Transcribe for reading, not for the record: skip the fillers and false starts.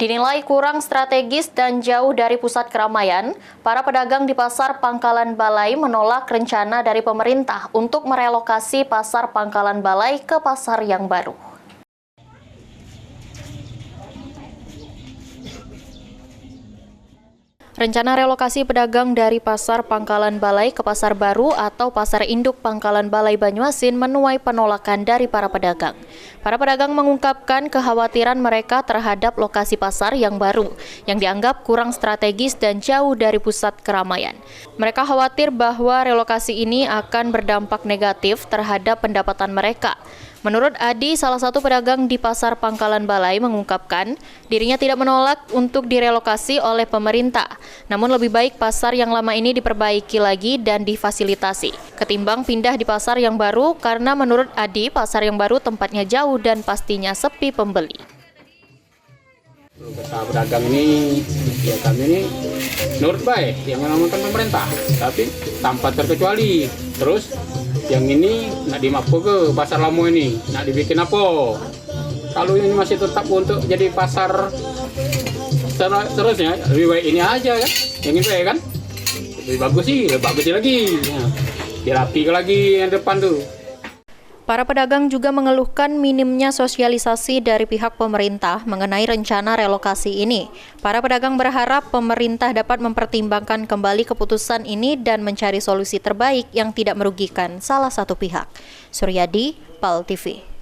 Dinilai kurang strategis dan jauh dari pusat keramaian, para pedagang di Pasar Pangkalan Balai menolak rencana dari pemerintah untuk merelokasi Pasar Pangkalan Balai ke pasar yang baru. Rencana relokasi pedagang dari Pasar Pangkalan Balai ke Pasar Baru atau Pasar Induk Pangkalan Balai Banyuasin menuai penolakan dari para pedagang. Para pedagang mengungkapkan kekhawatiran mereka terhadap lokasi pasar yang baru, yang dianggap kurang strategis dan jauh dari pusat keramaian. Mereka khawatir bahwa relokasi ini akan berdampak negatif terhadap pendapatan mereka. Menurut Adi, salah satu pedagang di Pasar Pangkalan Balai mengungkapkan dirinya tidak menolak untuk direlokasi oleh pemerintah. Namun lebih baik pasar yang lama ini diperbaiki lagi dan difasilitasi, ketimbang pindah di pasar yang baru karena menurut Adi, pasar yang baru tempatnya jauh dan pastinya sepi pembeli. Kata pedagang ini, ya kami ini menurut baik yang mengamankan pemerintah, tapi tanpa terkecuali. Terus yang ini nak dimapo ke pasar lama ini, nak dibikin apa? Kalau ini masih tetap untuk jadi pasar terusnya, lebih baik ini aja kan, yang ini kan, lebih bagus sih, lebih bagus lagi, nah, dirapi lagi yang depan tuh. Para pedagang juga mengeluhkan minimnya sosialisasi dari pihak pemerintah mengenai rencana relokasi ini. Para pedagang berharap pemerintah dapat mempertimbangkan kembali keputusan ini dan mencari solusi terbaik yang tidak merugikan salah satu pihak. Suryadi, PAL TV.